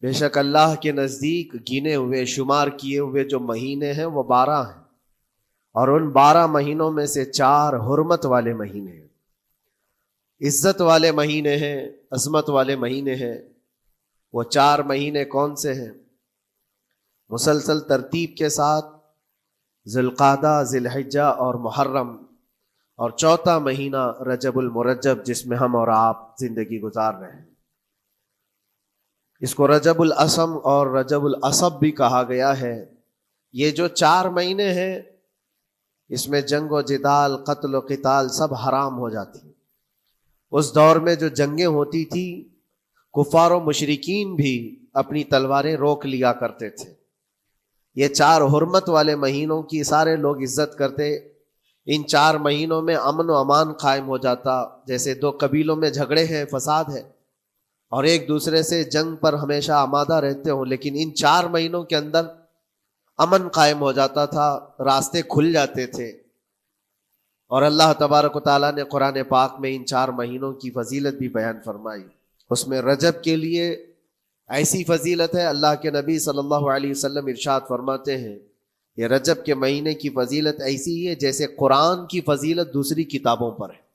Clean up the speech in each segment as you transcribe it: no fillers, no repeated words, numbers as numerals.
بے شک اللہ کے نزدیک گنے ہوئے شمار کیے ہوئے جو مہینے ہیں وہ 12 ہیں، اور ان 12 مہینوں میں سے 4 حرمت والے مہینے ہیں، عزت والے مہینے ہیں، عظمت والے مہینے ہیں۔ وہ 4 مہینے کون سے ہیں؟ مسلسل ترتیب کے ساتھ ذی القعدہ، ذی الحجہ اور محرم، اور چوتھا مہینہ رجب المرجب جس میں ہم اور آپ زندگی گزار رہے ہیں۔ اس کو رجب الاسم اور رجب العصب بھی کہا گیا ہے۔ یہ جو 4 مہینے ہیں اس میں جنگ و جدال، قتل و قتال سب حرام ہو جاتی ہیں۔ اس دور میں جو جنگیں ہوتی تھی کفار و مشرکین بھی اپنی تلواریں روک لیا کرتے تھے۔ یہ 4 حرمت والے مہینوں کی سارے لوگ عزت کرتے۔ ان 4 مہینوں میں امن و امان قائم ہو جاتا، جیسے 2 قبیلوں میں جھگڑے ہیں، فساد ہے اور ایک دوسرے سے جنگ پر ہمیشہ آمادہ رہتے ہوں، لیکن ان 4 مہینوں کے اندر امن قائم ہو جاتا تھا، راستے کھل جاتے تھے۔ اور اللہ تبارک و تعالیٰ نے قرآن پاک میں ان 4 مہینوں کی فضیلت بھی بیان فرمائی۔ اس میں رجب کے لیے ایسی فضیلت ہے، اللہ کے نبی صلی اللہ علیہ وسلم ارشاد فرماتے ہیں یہ رجب کے مہینے کی فضیلت ایسی ہے جیسے قرآن کی فضیلت دوسری کتابوں پر ہے۔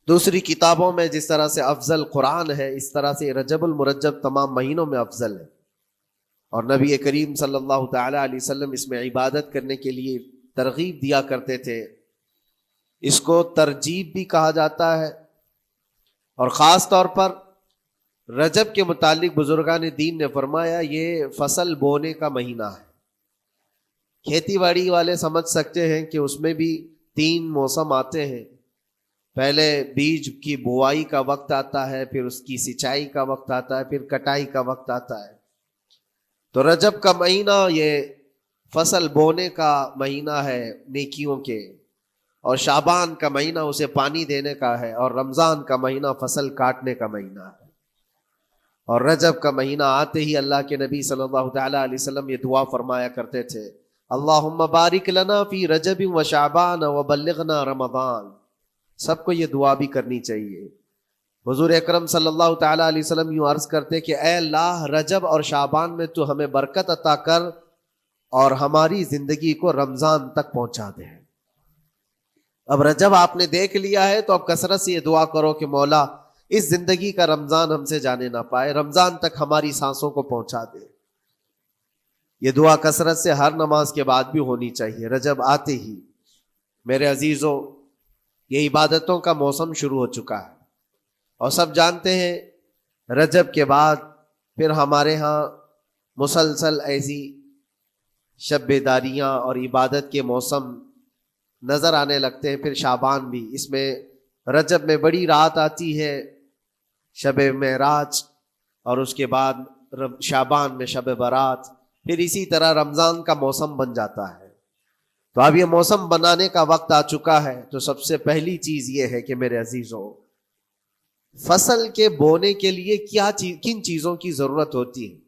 دوسری کتابوں میں جس طرح سے افضل قرآن ہے، اس طرح سے رجب المرجب تمام مہینوں میں افضل ہے۔ اور نبی کریم صلی اللہ تعالی علیہ وسلم اس میں عبادت کرنے کے لیے ترغیب دیا کرتے تھے۔ اس کو ترجیب بھی کہا جاتا ہے، اور خاص طور پر رجب کے متعلق بزرگان دین نے فرمایا یہ فصل بونے کا مہینہ ہے۔ کھیتی باڑی والے سمجھ سکتے ہیں کہ اس میں بھی 3 موسم آتے ہیں، پہلے بیج کی بوائی کا وقت آتا ہے، پھر اس کی سینچائی کا وقت آتا ہے، پھر کٹائی کا وقت آتا ہے۔ تو رجب کا مہینہ یہ فصل بونے کا مہینہ ہے نیکیوں کے، اور شعبان کا مہینہ اسے پانی دینے کا ہے، اور رمضان کا مہینہ فصل کاٹنے کا مہینہ ہے۔ اور رجب کا مہینہ آتے ہی اللہ کے نبی صلی اللہ تعالی علیہ وسلم یہ دعا فرمایا کرتے تھے، اللہم بارک لنا فی رجب و شعبان وبلغنا رمضان۔ سب کو یہ دعا بھی کرنی چاہیے۔ حضور اکرم صلی اللہ تعالی علیہ وسلم یوں عرض کرتے کہ اے اللہ رجب اور شعبان میں تو ہمیں برکت عطا کر اور ہماری زندگی کو رمضان تک پہنچا دے۔ اب رجب آپ نے دیکھ لیا ہے تو اب کثرت سے یہ دعا کرو کہ مولا اس زندگی کا رمضان ہم سے جانے نہ پائے، رمضان تک ہماری سانسوں کو پہنچا دے۔ یہ دعا کثرت سے ہر نماز کے بعد بھی ہونی چاہیے۔ رجب آتے ہی میرے عزیزوں یہ عبادتوں کا موسم شروع ہو چکا ہے، اور سب جانتے ہیں رجب کے بعد پھر ہمارے ہاں مسلسل ایسی شب بیداریاں اور عبادت کے موسم نظر آنے لگتے ہیں۔ پھر شعبان بھی، اس میں رجب میں بڑی رات آتی ہے شب معراج، اور اس کے بعد شعبان میں شب برات، پھر اسی طرح رمضان کا موسم بن جاتا ہے۔ تو اب یہ موسم بنانے کا وقت آ چکا ہے، تو سب سے پہلی چیز یہ ہے کہ میرے عزیزوں فصل کے بونے کے لیے کن چیزوں کی ضرورت ہوتی ہے،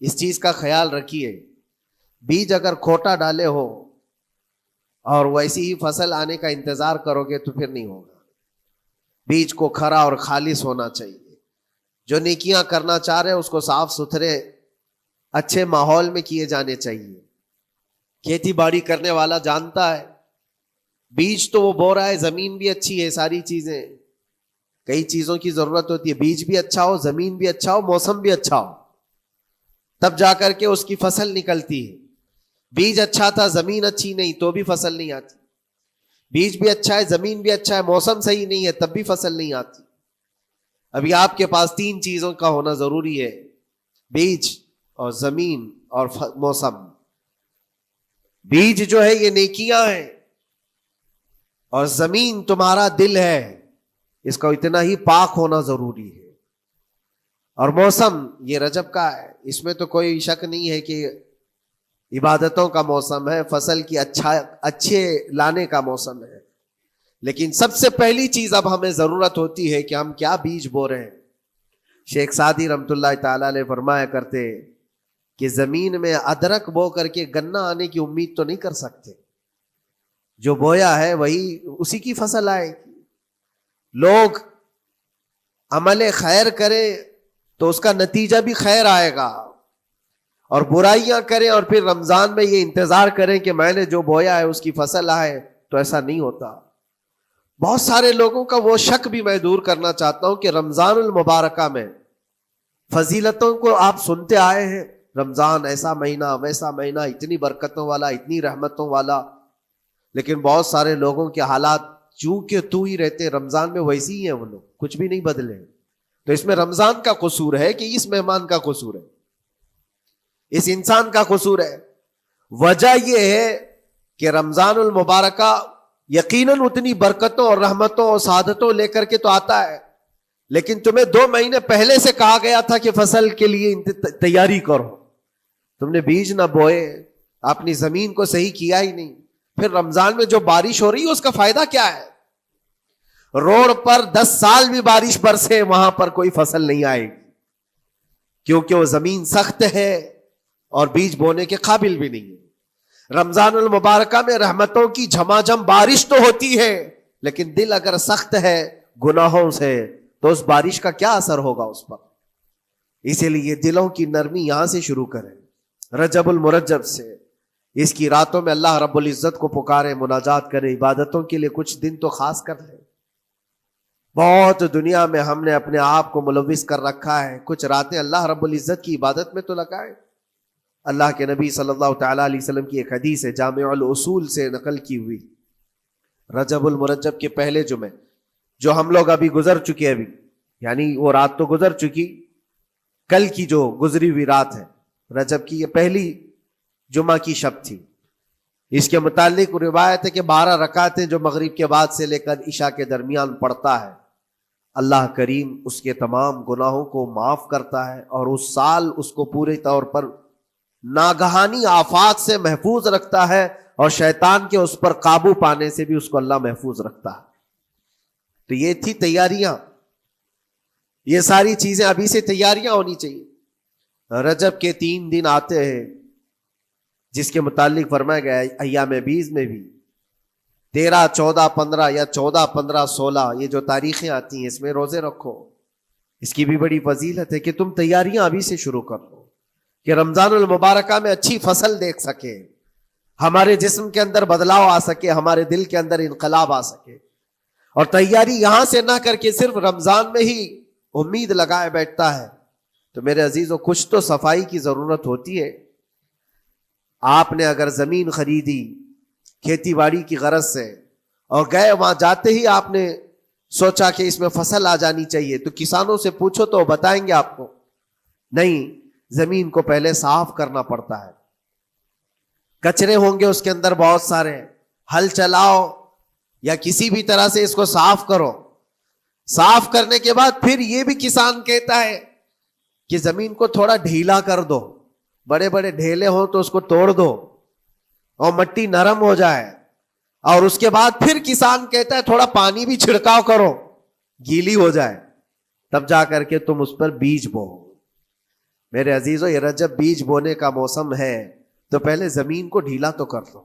اس چیز کا خیال رکھیے۔ بیج اگر کھوٹا ڈالے ہو اور ویسی ہی فصل آنے کا انتظار کرو گے تو پھر نہیں ہوگا۔ بیج کو کھرا اور خالص ہونا چاہیے۔ جو نیکیاں کرنا چاہ رہے اس کو صاف ستھرے اچھے ماحول میں کیے جانے چاہیے۔ کھیتی باڑی کرنے والا جانتا ہے بیج تو وہ بو رہا ہے، زمین بھی اچھی ہے، ساری چیزیں، کئی چیزوں کی ضرورت ہوتی ہے۔ بیج بھی اچھا ہو، زمین بھی اچھا ہو، موسم بھی اچھا ہو، تب جا کر کے اس کی فصل نکلتی ہے۔ بیج اچھا تھا، زمین اچھی نہیں تو بھی فصل نہیں آتی۔ بیج بھی اچھا ہے، زمین بھی اچھا ہے، موسم صحیح نہیں ہے تب بھی فصل نہیں آتی۔ ابھی آپ کے پاس 3 چیزوں کا ہونا ضروری ہے، بیج اور زمین اور موسم۔ بیج جو ہے یہ نیکیاں ہیں، اور زمین تمہارا دل ہے، اس کا اتنا ہی پاک ہونا ضروری ہے۔ اور موسم یہ رجب کا ہے، اس میں تو کوئی شک نہیں ہے کہ عبادتوں کا موسم ہے، فصل کی اچھے لانے کا موسم ہے۔ لیکن سب سے پہلی چیز اب ہمیں ضرورت ہوتی ہے کہ ہم کیا بیج بو رہے ہیں۔ شیخ سعدی رحمۃ اللہ تعالی علیہ فرمایا کرتے کہ زمین میں ادرک بو کر کے گنا آنے کی امید تو نہیں کر سکتے، جو بویا ہے وہی اسی کی فصل آئے گی۔ لوگ عمل خیر کرے تو اس کا نتیجہ بھی خیر آئے گا. اور برائیاں کریں اور پھر رمضان میں یہ انتظار کریں کہ میں نے جو بویا ہے اس کی فصل آئے، تو ایسا نہیں ہوتا. بہت سارے لوگوں کا وہ شک بھی میں دور کرنا چاہتا ہوں کہ رمضان المبارکہ میں فضیلتوں کو آپ سنتے آئے ہیں، رمضان ایسا مہینہ ویسا مہینہ، اتنی برکتوں والا، اتنی رحمتوں والا، لیکن بہت سارے لوگوں کے حالات چونکہ تو ہی رہتے رمضان میں ویسے ہی ہیں، وہ لوگ کچھ بھی نہیں بدلے. تو اس میں رمضان کا قصور ہے کہ اس مہمان کا قصور ہے، اس انسان کا قصور ہے؟ وجہ یہ ہے کہ رمضان المبارکہ یقیناً اتنی برکتوں اور رحمتوں اور سعادتوں لے کر کے تو آتا ہے، لیکن تمہیں 2 مہینے پہلے سے کہا گیا تھا کہ فصل کے لیے تیاری کرو، تم نے بیج نہ بوئے، اپنی زمین کو صحیح کیا ہی نہیں. پھر رمضان میں جو بارش ہو رہی ہے اس کا فائدہ کیا ہے؟ روڈ پر 10 سال بھی بارش برسے وہاں پر کوئی فصل نہیں آئے گی، کیونکہ وہ زمین سخت ہے اور بیج بونے کے قابل بھی نہیں ہے. رمضان المبارکہ میں رحمتوں کی جھماجھم بارش تو ہوتی ہے، لیکن دل اگر سخت ہے گناہوں سے تو اس بارش کا کیا اثر ہوگا اس پر؟ اسی لیے دلوں کی نرمی یہاں سے شروع کریں، رجب المرجب سے. اس کی راتوں میں اللہ رب العزت کو پکارے، مناجات کرے، عبادتوں کے لیے کچھ دن تو خاص کر لیں. بہت دنیا میں ہم نے اپنے آپ کو ملوث کر رکھا ہے، کچھ راتیں اللہ رب العزت کی عبادت میں تو لگائیں. اللہ کے نبی صلی اللہ تعالیٰ علیہ وسلم کی ایک حدیث ہے، جامع الاصول سے نقل کی ہوئی، رجب المرجب کے پہلے جمعے جو ہم لوگ ابھی گزر چکے، ابھی یعنی وہ رات تو گزر چکی، کل کی جو گزری ہوئی رات ہے رجب کی، یہ پہلی جمعہ کی شب تھی. اس کے متعلق روایت ہے کہ 12 رکعتیں جو مغرب کے بعد سے لے کر عشاء کے درمیان پڑھتا ہے، اللہ کریم اس کے تمام گناہوں کو معاف کرتا ہے اور اس سال اس کو پورے طور پر ناگہانی آفات سے محفوظ رکھتا ہے، اور شیطان کے اس پر قابو پانے سے بھی اس کو اللہ محفوظ رکھتا ہے. تو یہ تھی تیاریاں، یہ ساری چیزیں ابھی سے تیاریاں ہونی چاہیے. رجب کے 3 دن آتے ہیں جس کے متعلق فرمایا گیا ہے ایام بیز میں بھی 13, 14, 15 یا 14, 15, 16 یہ جو تاریخیں آتی ہیں اس میں روزے رکھو. اس کی بھی بڑی فضیلت ہے کہ تم تیاریاں ابھی سے شروع کر دو کہ رمضان المبارکہ میں اچھی فصل دیکھ سکے، ہمارے جسم کے اندر بدلاؤ آ سکے، ہمارے دل کے اندر انقلاب آ سکے. اور تیاری یہاں سے نہ کر کے صرف رمضان میں ہی امید لگائے بیٹھتا ہے تو میرے عزیزوں کچھ تو صفائی کی ضرورت ہوتی ہے. آپ نے اگر زمین خریدی کھیتی باڑی کی غرض سے اور گئے، وہاں جاتے ہی آپ نے سوچا کہ اس میں فصل آ جانی چاہیے، تو کسانوں سے پوچھو تو بتائیں گے آپ کو نہیں، زمین کو پہلے صاف کرنا پڑتا ہے، کچرے ہوں گے اس کے اندر بہت سارے، ہل چلاؤ یا کسی بھی طرح سے اس کو صاف کرو. صاف کرنے کے بعد پھر یہ بھی کسان کہتا ہے کہ زمین کو تھوڑا ڈھیلا کر دو، بڑے بڑے ڈھیلے ہوں تو اس کو توڑ دو اور مٹی نرم ہو جائے. اور اس کے بعد پھر کسان کہتا ہے تھوڑا پانی بھی چھڑکاؤ کرو، گیلی ہو جائے، تب جا کر کے تم اس پر بیج بو. میرے عزیزو یہ رجب بیج بونے کا موسم ہے، تو پہلے زمین کو ڈھیلا تو کر دو،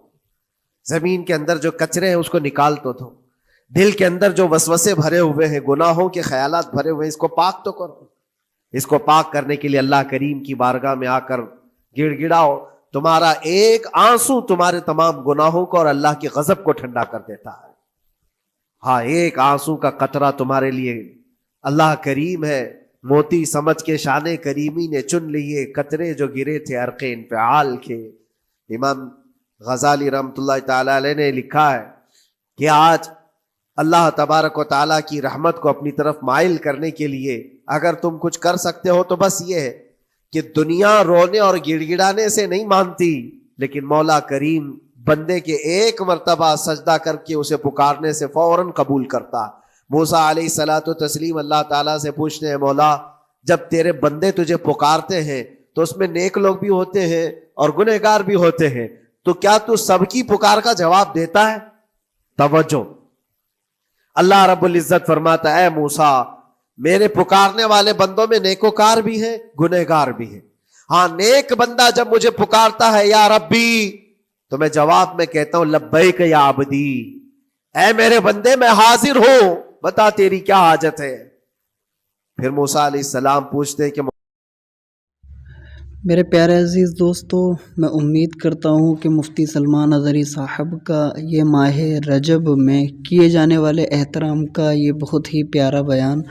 زمین کے اندر جو کچرے ہیں اس کو نکال تو دو، دل کے اندر جو وسوسے بھرے ہوئے ہیں، گناہوں کے خیالات بھرے ہوئے ہیں، اس کو پاک تو کرو. اس کو پاک کرنے کے لیے اللہ کریم کی بارگاہ میں آ کر گڑ گڑاؤ. تمہارا ایک آنسو تمہارے تمام گناہوں کو اور اللہ کے غضب کو ٹھنڈا کر دیتا ہے. ہاں، ایک آنسو کا قطرہ تمہارے لیے اللہ کریم ہے، موتی سمجھ کے شان کریمی نے چن لیے قطرے جو گرے تھے عرق انفعال کے. امام غزالی رحمۃ اللہ تعالی علیہ نے لکھا ہے کہ آج اللہ تبارک و تعالیٰ کی رحمت کو اپنی طرف مائل کرنے کے لیے اگر تم کچھ کر سکتے ہو تو بس یہ ہے کہ دنیا رونے اور گڑ گڑانے سے نہیں مانتی، لیکن مولا کریم بندے کے ایک مرتبہ سجدہ کر کے اسے پکارنے سے فوراً قبول کرتا. موسیٰ علیہ الصلاۃ والتسلیم اللہ تعالیٰ سے پوچھتے ہیں، مولا جب تیرے بندے تجھے پکارتے ہیں تو اس میں نیک لوگ بھی ہوتے ہیں اور گنہگار بھی ہوتے ہیں، تو کیا تو سب کی پکار کا جواب دیتا ہے؟ توجہ، اللہ رب العزت فرماتا ہے، اے موسیٰ میرے پکارنے والے بندوں میں نیکوکار بھی ہیں، گنہگار بھی ہیں. ہاں، نیک بندہ جب مجھے پکارتا ہے یا ربی، تو میں جواب میں کہتا ہوں لبیک یا عبدی، اے میرے بندے میں حاضر ہوں، بتا تیری کیا حاجت ہے. پھر موسیٰ علیہ السلام پوچھتے ہیں کہ میرے پیارے عزیز دوستو، میں امید کرتا ہوں کہ مفتی سلمان اظہری صاحب کا یہ ماہ رجب میں کیے جانے والے احترام کا یہ بہت ہی پیارا بیان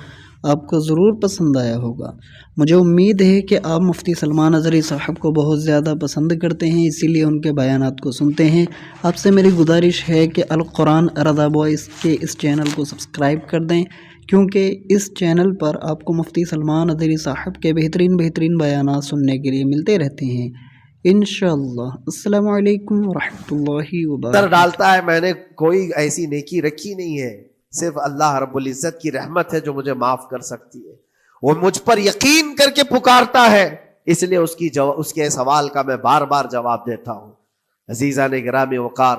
آپ کو ضرور پسند آیا ہوگا۔ مجھے امید ہے کہ آپ مفتی سلمان اظہری صاحب کو بہت زیادہ پسند کرتے ہیں، اسی لیے ان کے بیانات کو سنتے ہیں۔ آپ سے میری گزارش ہے کہ القرآن رضا بوائس کے اس چینل کو سبسکرائب کر دیں، کیونکہ اس چینل پر آپ کو مفتی سلمان اظہری صاحب کے بہترین بیانات سننے کے لیے ملتے رہتے ہیں انشاءاللہ۔ السلام علیکم ورحمۃ اللہ وبرکاتہ۔ ڈالتا ہے میں نے کوئی ایسی نیکی رکھی نہیں ہے، صرف اللہ رب العزت کی رحمت ہے جو مجھے معاف کر سکتی ہے۔ وہ مجھ پر یقین کر کے پکارتا ہے، اس لیے اس کے سوال کا میں بار بار جواب دیتا ہوں۔ عزیزان گرامی وقار،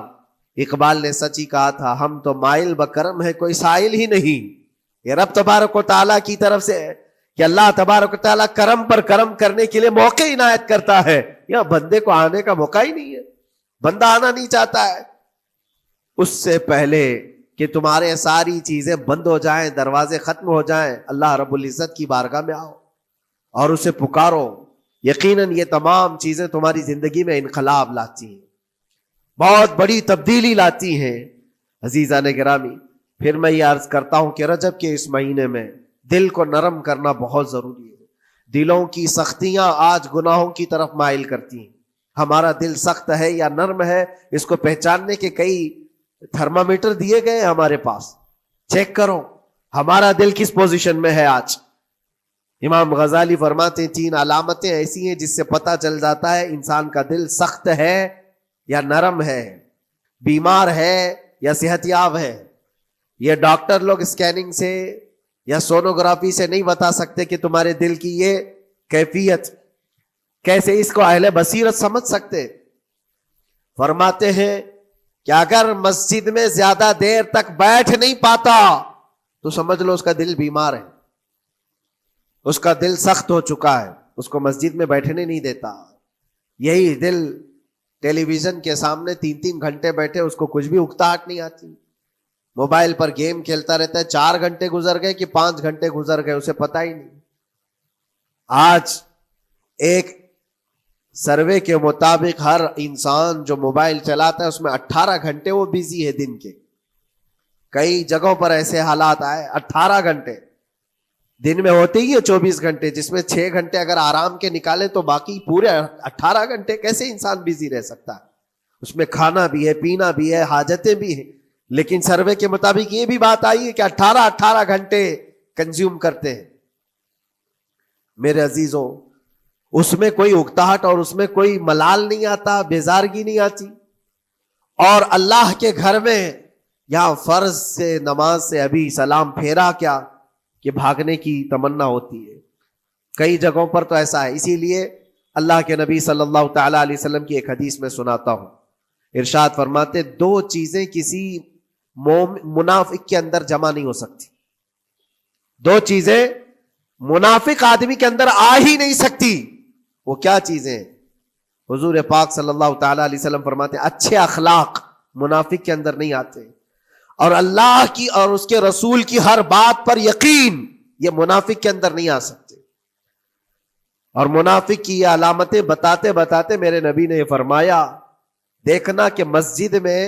اقبال نے سچ ہی کہا تھا، ہم تو مائل بکرم ہے کوئی سائل ہی نہیں۔ یہ رب تبارک و تعالیٰ کی طرف سے ہے کہ اللہ تبارک و تعالیٰ کرم پر کرم کرنے کے لیے موقع عنایت کرتا ہے، یا بندے کو آنے کا موقع ہی نہیں ہے، بندہ آنا نہیں چاہتا ہے۔ اس سے پہلے کہ تمہارے ساری چیزیں بند ہو جائیں، دروازے ختم ہو جائیں، اللہ رب العزت کی بارگاہ میں آؤ اور اسے پکارو۔ یقیناً یہ تمام چیزیں تمہاری زندگی میں انقلاب لاتی ہیں، بہت بڑی تبدیلی لاتی ہیں۔ عزیزان گرامی، پھر میں یہ عرض کرتا ہوں کہ رجب کے اس مہینے میں دل کو نرم کرنا بہت ضروری ہے۔ دلوں کی سختیاں آج گناہوں کی طرف مائل کرتی ہیں۔ ہمارا دل سخت ہے یا نرم ہے، اس کو پہچاننے کے کئی تھرمامیٹر دیے گئے ہیں ہمارے پاس۔ چیک کرو ہمارا دل کس پوزیشن میں ہے آج۔ امام غزالی فرماتے ہیں 3 علامتیں ایسی ہیں جس سے پتہ چل جاتا ہے انسان کا دل سخت ہے یا نرم ہے، بیمار ہے یا صحت یاب ہے۔ یہ ڈاکٹر لوگ اسکیننگ سے یا سونوگرافی سے نہیں بتا سکتے کہ تمہارے دل کی یہ کیفیت کیسے، اس کو اہل بصیرت سمجھ سکتے۔ فرماتے ہیں کہ اگر مسجد میں زیادہ دیر تک بیٹھ نہیں پاتا تو سمجھ لو اس کا دل بیمار ہے، اس کا دل سخت ہو چکا ہے، اس کو مسجد میں بیٹھنے نہیں دیتا۔ یہی دل ٹیلی ویژن کے سامنے 3 گھنٹے بیٹھے، اس کو کچھ بھی اکتاہٹ نہیں آتی، موبائل پر گیم کھیلتا رہتا ہے، 4 گھنٹے گزر گئے کہ 5 گھنٹے گزر گئے اسے پتہ ہی نہیں۔ آج ایک سروے کے مطابق ہر انسان جو موبائل چلاتا ہے اس میں 18 گھنٹے وہ بیزی ہے دن کے۔ کئی جگہوں پر ایسے حالات آئے 18 گھنٹے دن میں ہوتے ہی ہے 24 گھنٹے، جس میں 6 گھنٹے اگر آرام کے نکالے تو باقی پورے 18 گھنٹے کیسے انسان بیزی رہ سکتا ہے؟ اس میں کھانا بھی ہے، پینا بھی ہے، حاجتیں بھی ہیں۔ لیکن سروے کے مطابق یہ بھی بات آئی ہے کہ 18 گھنٹے کنزیوم کرتے ہیں۔ میرے عزیزوں، اس میں کوئی اکتاہٹ اور اس میں کوئی ملال نہیں آتا، بیزارگی نہیں آتی۔ اور اللہ کے گھر میں یہاں فرض سے نماز سے ابھی سلام پھیرا کیا کہ بھاگنے کی تمنا ہوتی ہے۔ کئی جگہوں پر تو ایسا ہے۔ اسی لیے اللہ کے نبی صلی اللہ تعالی علیہ وسلم کی ایک حدیث میں سناتا ہوں، ارشاد فرماتے 2 چیزیں کسی منافق کے اندر جمع نہیں ہو سکتی، 2 چیزیں منافق آدمی کے اندر آ ہی نہیں سکتی۔ وہ کیا چیزیں؟ حضور پاک صلی اللہ تعالی علیہ وسلم فرماتے ہیں اچھے اخلاق منافق کے اندر نہیں آتے، اور اللہ کی اور اس کے رسول کی ہر بات پر یقین، یہ منافق کے اندر نہیں آ سکتے۔ اور منافق کی یہ علامتیں بتاتے بتاتے میرے نبی نے یہ فرمایا، دیکھنا کہ مسجد میں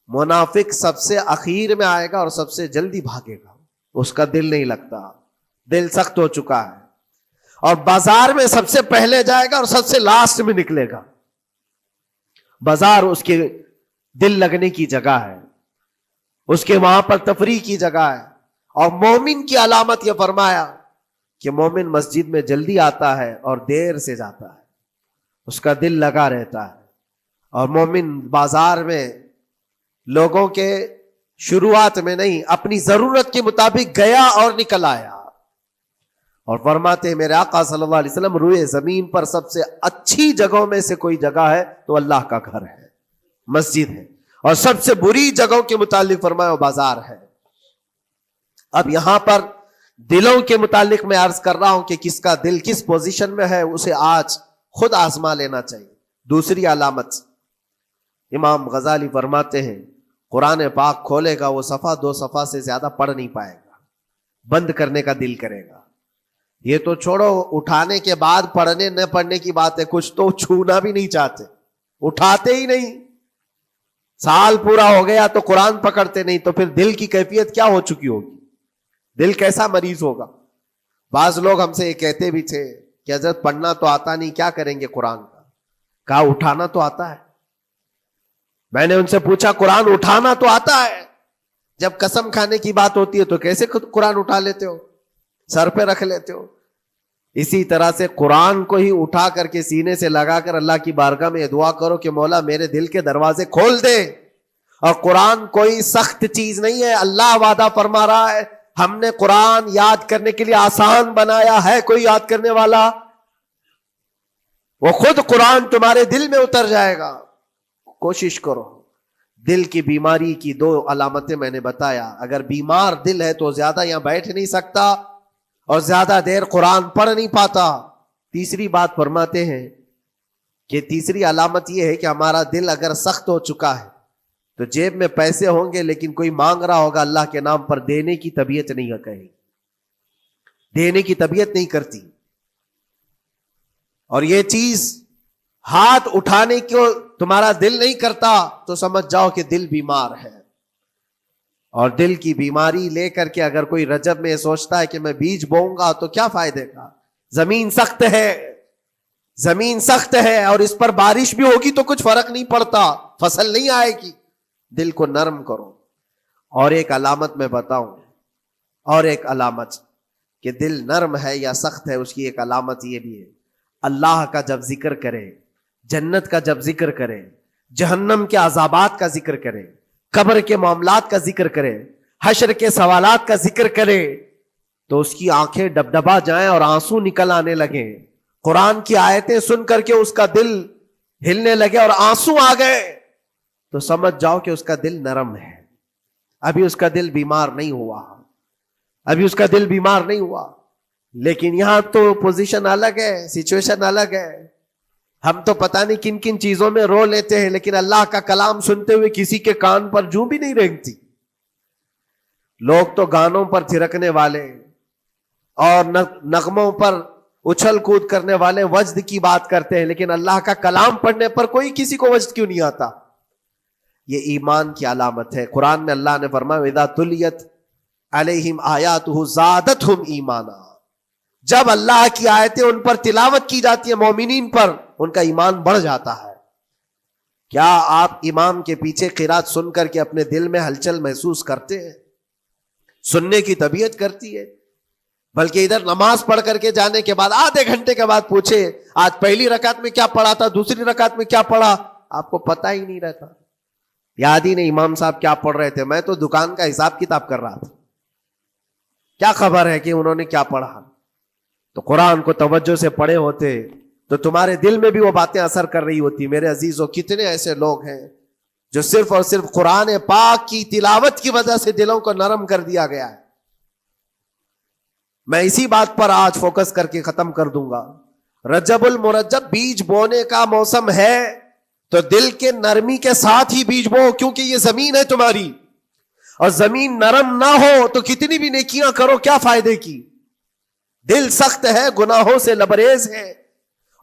منافق سب سے اخیر میں آئے گا اور سب سے جلدی بھاگے گا، اس کا دل نہیں لگتا، دل سخت ہو چکا ہے۔ اور بازار میں سب سے پہلے جائے گا اور سب سے لاسٹ میں نکلے گا۔ بازار اس کے دل لگنے کی جگہ ہے، اس کے وہاں پر تفریح کی جگہ ہے۔ اور مومن کی علامت یہ فرمایا کہ مومن مسجد میں جلدی آتا ہے اور دیر سے جاتا ہے، اس کا دل لگا رہتا ہے۔ اور مومن بازار میں لوگوں کے شروعات میں نہیں، اپنی ضرورت کے مطابق گیا اور نکل آیا۔ اور فرماتے ہیں میرے آقا صلی اللہ علیہ وسلم، روئے زمین پر سب سے اچھی جگہوں میں سے کوئی جگہ ہے تو اللہ کا گھر ہے، مسجد ہے، اور سب سے بری جگہوں کے متعلق فرمایا بازار ہے۔ اب یہاں پر دلوں کے متعلق میں عرض کر رہا ہوں کہ کس کا دل کس پوزیشن میں ہے، اسے آج خود آزما لینا چاہیے۔ دوسری علامت، امام غزالی فرماتے ہیں قرآن پاک کھولے گا وہ صفحہ 2 صفحہ سے زیادہ پڑھ نہیں پائے گا، بند کرنے کا دل کرے گا۔ یہ تو چھوڑو اٹھانے کے بعد پڑھنے نہ پڑھنے کی بات ہے، کچھ تو چھونا بھی نہیں چاہتے، اٹھاتے ہی نہیں. سال پورا ہو گیا تو قرآن پکڑتے نہیں، تو پھر دل کی کیفیت کیا ہو چکی ہوگی؟ دل کیسا مریض ہوگا؟ بعض لوگ ہم سے یہ کہتے بھی تھے کہ حضرت پڑھنا تو آتا نہیں، کیا کریں گے قرآن کا؟ کہا اٹھانا تو آتا ہے. میں نے ان سے پوچھا قرآن اٹھانا تو آتا ہے، جب قسم کھانے کی بات ہوتی ہے تو کیسے قرآن اٹھا لیتے ہو، سر پہ رکھ لیتے ہو؟ اسی طرح سے قرآن کو ہی اٹھا کر کے سینے سے لگا کر اللہ کی بارگاہ میں دعا کرو کہ مولا میرے دل کے دروازے کھول دے. اور قرآن کوئی سخت چیز نہیں ہے، اللہ وعدہ فرما رہا ہے ہم نے قرآن یاد کرنے کے لیے آسان بنایا ہے. کوئی یاد کرنے والا؟ وہ خود قرآن تمہارے دل میں اتر جائے گا. کوشش کرو. دل کی بیماری کی 2 علامتیں میں نے بتایا. اگر بیمار دل ہے تو زیادہ یہاں بیٹھ نہیں سکتا اور زیادہ دیر قرآن پڑھ نہیں پاتا. تیسری بات فرماتے ہیں کہ تیسری علامت یہ ہے کہ ہمارا دل اگر سخت ہو چکا ہے تو جیب میں پیسے ہوں گے لیکن کوئی مانگ رہا ہوگا اللہ کے نام پر، دینے کی طبیعت نہیں کہیں، دینے کی طبیعت نہیں کرتی. اور یہ چیز ہاتھ اٹھانے کو تمہارا دل نہیں کرتا تو سمجھ جاؤ کہ دل بیمار ہے. اور دل کی بیماری لے کر کے اگر کوئی رجب میں سوچتا ہے کہ میں بیج بوؤں گا تو کیا فائدے کا؟ زمین سخت ہے، زمین سخت ہے اور اس پر بارش بھی ہوگی تو کچھ فرق نہیں پڑتا، فصل نہیں آئے گی. دل کو نرم کرو. اور ایک علامت میں بتاؤں، اور ایک علامت کہ دل نرم ہے یا سخت ہے، اس کی ایک علامت یہ بھی ہے، اللہ کا جب ذکر کرے، جنت کا جب ذکر کرے، جہنم کے عذابات کا ذکر کرے، قبر کے معاملات کا ذکر کرے، حشر کے سوالات کا ذکر کرے تو اس کی آنکھیں ڈبڈبا جائیں اور آنسو نکل آنے لگیں. قرآن کی آیتیں سن کر کے اس کا دل ہلنے لگے اور آنسو آ گئے تو سمجھ جاؤ کہ اس کا دل نرم ہے. ابھی اس کا دل بیمار نہیں ہوا، ابھی اس کا دل بیمار نہیں ہوا. لیکن یہاں تو پوزیشن الگ ہے، سچویشن الگ ہے. ہم تو پتہ نہیں کن کن چیزوں میں رو لیتے ہیں لیکن اللہ کا کلام سنتے ہوئے کسی کے کان پر جوں بھی نہیں رینگتی. لوگ تو گانوں پر تھرکنے والے اور نغموں پر اچھل کود کرنے والے وجد کی بات کرتے ہیں، لیکن اللہ کا کلام پڑھنے پر کوئی کسی کو وجد کیوں نہیں آتا؟ یہ ایمان کی علامت ہے. قرآن میں اللہ نے فرمایا وَإِذَا تُلِيَتْ عَلَيْهِمْ آيَاتُهُ زَادَتْهُمْ ایمانا. جب اللہ کی آیتیں ان پر تلاوت کی جاتی ہیں، مومنین پر، ان کا ایمان بڑھ جاتا ہے. کیا آپ امام کے پیچھے قرات سن کر کے اپنے دل میں ہلچل محسوس کرتے ہیں؟ سننے کی طبیعت کرتی ہے. بلکہ ادھر نماز پڑھ کر کے جانے کے بعد آدھے گھنٹے کے بعد پوچھے آج پہلی رکعت میں کیا پڑھا تھا، دوسری رکعت میں کیا پڑھا، آپ کو پتہ ہی نہیں رہتا. یاد ہی نہیں امام صاحب کیا پڑھ رہے تھے، میں تو دکان کا حساب کتاب کر رہا تھا، کیا خبر ہے کہ انہوں نے کیا پڑھا. تو قرآن کو توجہ سے پڑھے ہوتے تو تمہارے دل میں بھی وہ باتیں اثر کر رہی ہوتی. میرے عزیزوں، کتنے ایسے لوگ ہیں جو صرف اور صرف قرآن پاک کی تلاوت کی وجہ سے دلوں کو نرم کر دیا گیا ہے. میں اسی بات پر آج فوکس کر کے ختم کر دوں گا. رجب المرجب بیج بونے کا موسم ہے تو دل کے نرمی کے ساتھ ہی بیج بو، کیونکہ یہ زمین ہے تمہاری، اور زمین نرم نہ ہو تو کتنی بھی نیکیاں کرو کیا فائدے کی. دل سخت ہے، گناہوں سے لبریز ہے،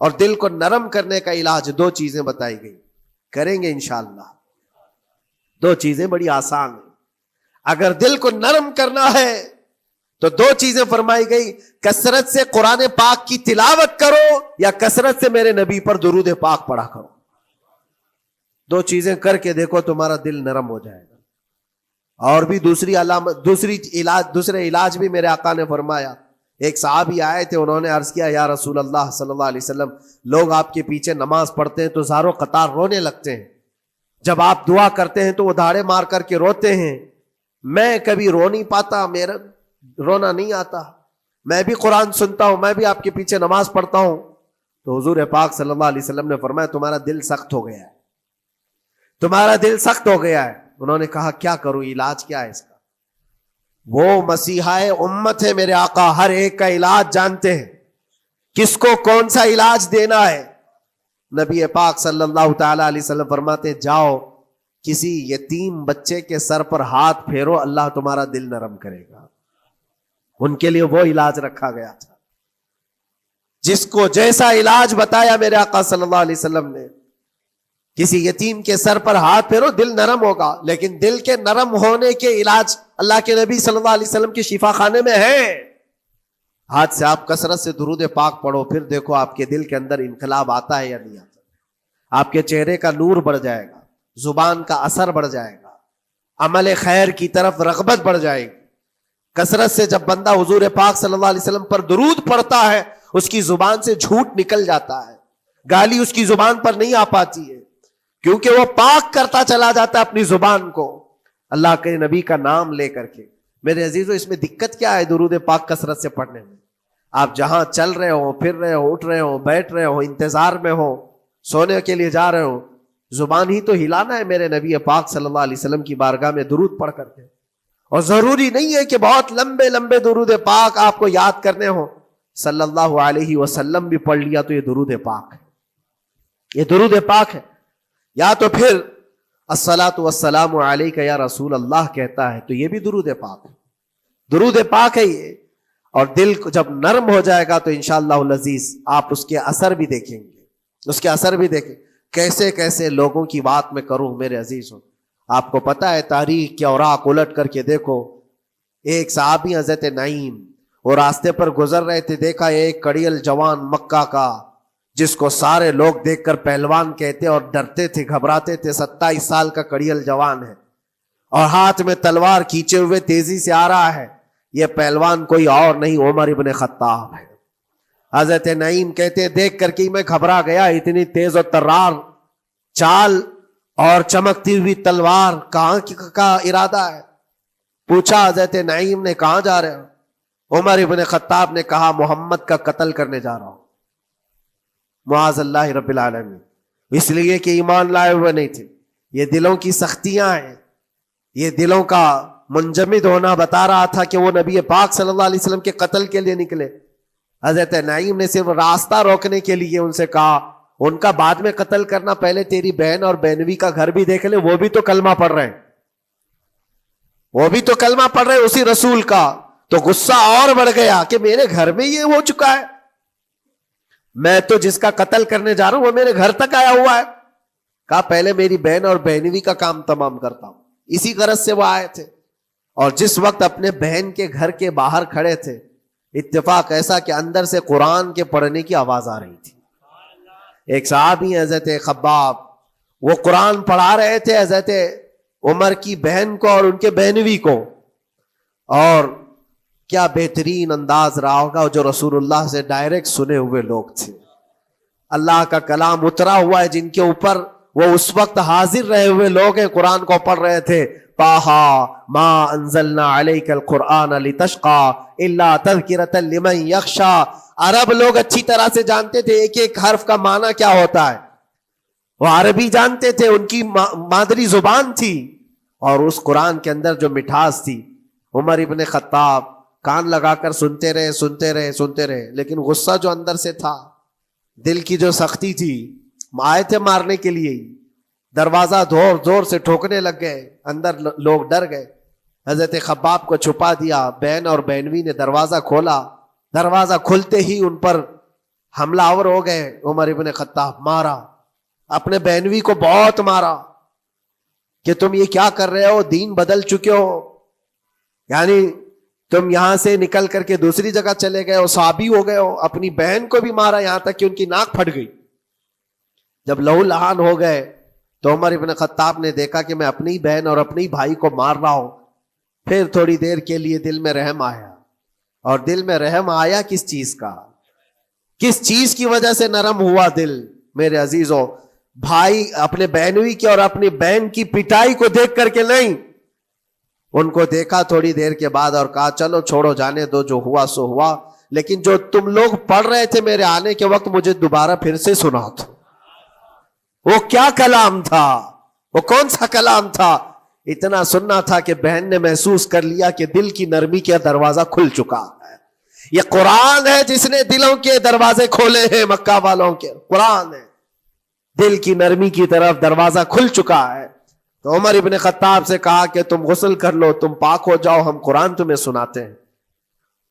اور دل کو نرم کرنے کا علاج 2 چیزیں بتائی گئی، کریں گے انشاءاللہ. 2 چیزیں بڑی آسان ہیں. اگر دل کو نرم کرنا ہے تو 2 چیزیں فرمائی گئی، کثرت سے قرآن پاک کی تلاوت کرو یا کثرت سے میرے نبی پر درود پاک پڑھا کرو. 2 چیزیں کر کے دیکھو تمہارا دل نرم ہو جائے گا. اور بھی دوسری علامت، دوسرے علاج بھی میرے آقا نے فرمایا. ایک صحابی آئے تھے، انہوں نے عرض کیا یا رسول اللہ صلی اللہ علیہ وسلم، لوگ آپ کے پیچھے نماز پڑھتے ہیں تو زاروں قطار رونے لگتے ہیں، جب آپ دعا کرتے ہیں تو وہ دھاڑے مار کر کے روتے ہیں. میں کبھی رو نہیں پاتا، میرا رونا نہیں آتا. میں بھی قرآن سنتا ہوں، میں بھی آپ کے پیچھے نماز پڑھتا ہوں. تو حضور پاک صلی اللہ علیہ وسلم نے فرمایا تمہارا دل سخت ہو گیا ہے، تمہارا دل سخت ہو گیا ہے. انہوں نے کہا کیا کروں، علاج کیا ہے اس کا؟ وہ مسیحائے امت ہے میرے آقا، ہر ایک کا علاج جانتے ہیں، کس کو کون سا علاج دینا ہے. نبی پاک صلی اللہ تعالی علیہ وسلم فرماتے جاؤ کسی یتیم بچے کے سر پر ہاتھ پھیرو، اللہ تمہارا دل نرم کرے گا. ان کے لیے وہ علاج رکھا گیا تھا. جس کو جیسا علاج بتایا میرے آقا صلی اللہ علیہ وسلم نے، کسی یتیم کے سر پر ہاتھ پھیرو دل نرم ہوگا، لیکن دل کے نرم ہونے کے علاج اللہ کے نبی صلی اللہ علیہ وسلم کے شفا خانے میں ہے۔ ہاتھ سے آپ کثرت سے درود پاک پڑھو، پھر دیکھو آپ کے دل کے اندر انقلاب آتا ہے یا نہیں آتا۔ آپ کے چہرے کا نور بڑھ جائے گا، زبان کا اثر بڑھ جائے گا، عمل خیر کی طرف رغبت بڑھ جائے گی۔ کثرت سے جب بندہ حضور پاک صلی اللہ علیہ وسلم پر درود پڑھتا ہے، اس کی زبان سے جھوٹ نکل جاتا ہے، گالی اس کی زبان پر نہیں آ پاتی ہے، کیونکہ وہ پاک کرتا چلا جاتا ہے اپنی زبان کو اللہ کے نبی کا نام لے کر کے۔ میرے عزیزو، اس میں دقت کیا ہے درود پاک کثرت سے پڑھنے میں؟ آپ جہاں چل رہے ہو، پھر رہے ہو، اٹھ رہے ہو، بیٹھ رہے ہو، انتظار میں ہو، سونے کے لیے جا رہے ہو، زبان ہی تو ہلانا ہے میرے نبی پاک صلی اللہ علیہ وسلم کی بارگاہ میں درود پڑھ کر کے۔ اور ضروری نہیں ہے کہ بہت لمبے لمبے درود پاک آپ کو یاد کرنے ہو، صلی اللہ علیہ وسلم بھی پڑھ لیا تو یہ درود پاک ہے، یہ درود پاک ہے۔ یا تو پھر الصلاۃ والسلام علیک یا رسول اللہ کہتا ہے تو یہ بھی درود پاک ہے، درود پاک ہے یہ۔ اور دل کو جب نرم ہو جائے گا تو انشاءاللہ العزیز آپ اس کے اثر بھی دیکھیں گے، اس کے اثر بھی دیکھیں۔ کیسے کیسے لوگوں کی بات میں کروں میرے عزیزوں، آپ کو پتا ہے تاریخ کے اوراق الٹ کر کے دیکھو، ایک صحابی حضرت نعیم وہ راستے پر گزر رہے تھے، دیکھا ایک کڑیل جوان مکہ کا جس کو سارے لوگ دیکھ کر پہلوان کہتے اور ڈرتے تھے، گھبراتے تھے، 27 سال کا کڑیل جوان ہے اور ہاتھ میں تلوار کھینچے ہوئے تیزی سے آ رہا ہے۔ یہ پہلوان کوئی اور نہیں عمر ابن خطاب ہے۔ حضرت نعیم کہتے دیکھ کر کے میں گھبرا گیا، اتنی تیز اور ترار چال اور چمکتی ہوئی تلوار، کہاں کا ارادہ ہے؟ پوچھا حضرت نعیم نے کہاں جا رہے ہو؟ عمر ابن خطاب نے کہا محمد کا قتل کرنے جا رہا ہوں، معاذ اللہ رب العالمین، اس لیے کہ ایمان لائے ہوئے نہیں تھے۔ یہ دلوں کی سختیاں ہیں، یہ دلوں کا منجمد ہونا بتا رہا تھا کہ وہ نبی پاک صلی اللہ علیہ وسلم کے قتل کے لیے نکلے۔ حضرت نعیم نے صرف راستہ روکنے کے لیے ان سے کہا ان کا بعد میں قتل کرنا، پہلے تیری بہن اور بہنوی کا گھر بھی دیکھ لے، وہ بھی تو کلمہ پڑھ رہے ہیں، وہ بھی تو کلمہ پڑھ رہے ہیں اسی رسول کا۔ تو غصہ اور بڑھ گیا کہ میرے گھر میں یہ ہو چکا ہے، میں تو جس کا قتل کرنے جا رہا ہوں وہ میرے گھر تک آیا ہوا ہے۔ کہا پہلے میری بہن اور بہنوی کا کام تمام کرتا ہوں۔ اسی غرض سے وہ آئے تھے، اور جس وقت اپنے بہن کے گھر کے باہر کھڑے تھے، اتفاق ایسا کہ اندر سے قرآن کے پڑھنے کی آواز آ رہی تھی۔ ایک صحابی حضرت خباب، وہ قرآن پڑھا رہے تھے حضرت عمر کی بہن کو اور ان کے بہنوی کو، اور کیا بہترین انداز رہا ہوگا جو رسول اللہ سے ڈائریکٹ سنے ہوئے لوگ تھے۔ اللہ کا کلام اترا ہوا ہے جن کے اوپر، وہ اس وقت حاضر رہے ہوئے لوگ ہیں، قرآن کو پڑھ رہے تھے۔ طٰہٰ ما انزلنا علیک القرآن لتشقی الا تذکرۃ لمن یخشی۔ عرب لوگ اچھی طرح سے جانتے تھے ایک ایک حرف کا معنی کیا ہوتا ہے، وہ عربی جانتے تھے، ان کی مادری زبان تھی، اور اس قرآن کے اندر جو مٹھاس تھی، عمر ابن خطاب کان لگا کر سنتے رہے سنتے رہے سنتے رہے، لیکن غصہ جو اندر سے تھا، دل کی جو سختی تھی، آئے تھے مارنے کے لیے، دروازہ زور زور سے ٹھوکنے لگ گئے، اندر لوگ ڈر گئے۔ حضرت خباب کو چھپا دیا، بہن اور بہنوی نے دروازہ کھولا، دروازہ کھلتے ہی ان پر حملہ آور ہو گئے۔ عمر ابن خطاب مارا، اپنے بہنوی کو بہت مارا کہ تم یہ کیا کر رہے ہو، دین بدل چکے ہو، یعنی تم یہاں سے نکل کر کے دوسری جگہ چلے گئے ہو، صحابی ہو گئے ہو۔ اپنی بہن کو بھی مارا، یہاں تک کہ ان کی ناک پھٹ گئی۔ جب لہو لہان ہو گئے تو عمر ابن خطاب نے دیکھا کہ میں اپنی بہن اور اپنی بھائی کو مار رہا ہوں۔ پھر تھوڑی دیر کے لیے دل میں رحم آیا، اور دل میں رحم آیا کس چیز کا، کس چیز کی وجہ سے نرم ہوا دل میرے عزیزوں؟ بھائی اپنے بہنوی کی اور اپنی بہن کی پٹائی کو دیکھ کر کے نہیں، ان کو دیکھا تھوڑی دیر کے بعد اور کہا چلو چھوڑو جانے دو، جو ہوا سو ہوا، لیکن جو تم لوگ پڑھ رہے تھے میرے آنے کے وقت مجھے دوبارہ پھر سے سنا تھا۔ وہ کیا کلام تھا، وہ کون سا کلام تھا؟ اتنا سننا تھا کہ بہن نے محسوس کر لیا کہ دل کی نرمی کا دروازہ کھل چکا ہے۔ یہ قرآن ہے جس نے دلوں کے دروازے کھولے ہیں، مکہ والوں کے قرآن ہے، دل کی نرمی کی طرف دروازہ کھل چکا ہے۔ تو عمر ابن خطاب سے کہا کہ تم غسل کر لو، تم پاک ہو جاؤ، ہم قرآن تمہیں سناتے ہیں۔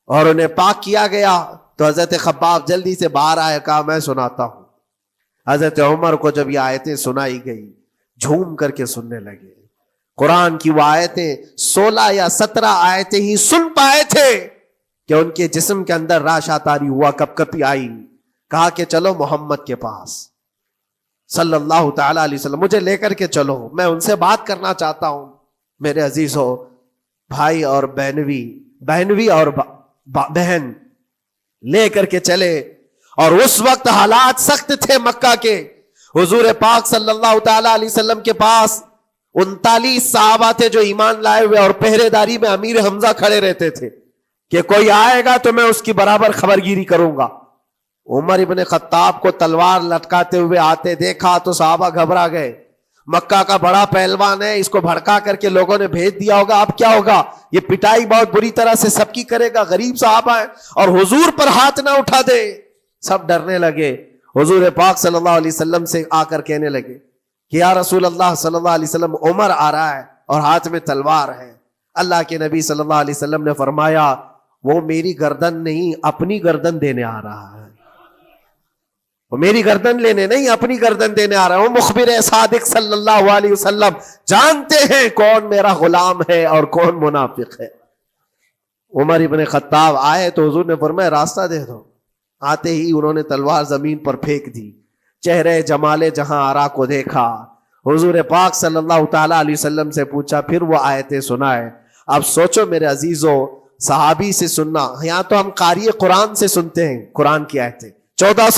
اور انہیں پاک کیا گیا، تو حضرت خباب جلدی سے باہر آئے، کہا میں سناتا ہوں۔ حضرت عمر کو جب یہ آیتیں سنائی گئی جھوم کر کے سننے لگے۔ قرآن کی وہ آیتیں 16 یا 17 آیتیں ہی سن پائے تھے کہ ان کے جسم کے اندر راشا تاری ہوا، کپ کپی آئی۔ کہا کہ چلو محمد کے پاس صلی اللہ تعالی علیہ وسلم، مجھے لے کر کے چلو، میں ان سے بات کرنا چاہتا ہوں۔ میرے عزیزو، بھائی اور بہنوی اور بہن لے کر کے چلے، اور اس وقت حالات سخت تھے مکہ کے۔ حضور پاک صلی اللہ تعالی علیہ وسلم کے پاس 39 صحابہ تھے جو ایمان لائے ہوئے، اور پہرے داری میں امیر حمزہ کھڑے رہتے تھے کہ کوئی آئے گا تو میں اس کی برابر خبرگیری کروں گا۔ عمر ابن خطاب کو تلوار لٹکاتے ہوئے آتے دیکھا تو صحابہ گھبرا گئے، مکہ کا بڑا پہلوان ہے، اس کو بھڑکا کر کے لوگوں نے بھیج دیا ہوگا، اب کیا ہوگا؟ یہ پٹائی بہت بری طرح سے سب کی کرے گا، غریب صحابہ ہیں، اور حضور پر ہاتھ نہ اٹھا دے۔ سب ڈرنے لگے۔ حضور پاک صلی اللہ علیہ وسلم سے آ کر کہنے لگے کہ یا رسول اللہ صلی اللہ علیہ وسلم، عمر آ رہا ہے اور ہاتھ میں تلوار ہے۔ اللہ کے نبی صلی اللہ علیہ وسلم نے فرمایا وہ میری گردن نہیں، اپنی گردن دینے آ رہا ہے۔ وہ میری گردن لینے نہیں، اپنی گردن دینے آ رہا ہے۔ وہ مخبر صادق صلی اللہ علیہ وسلم جانتے ہیں کون میرا غلام ہے اور کون منافق ہے۔ عمر ابن خطاب آئے تو حضور نے فرمایا راستہ دے دو۔ آتے ہی انہوں نے تلوار زمین پر پھینک دی۔ چہرے جمال جہاں آرا کو دیکھا۔ حضور پاک صلی اللہ تعالی علیہ وسلم سے پوچھا، پھر وہ آیتیں سنائے۔ اب سوچو میرے عزیزو، صحابی سے سننا، یہاں تو ہم قاری قرآن سے سنتے ہیں قرآن کی آیتیں، 1400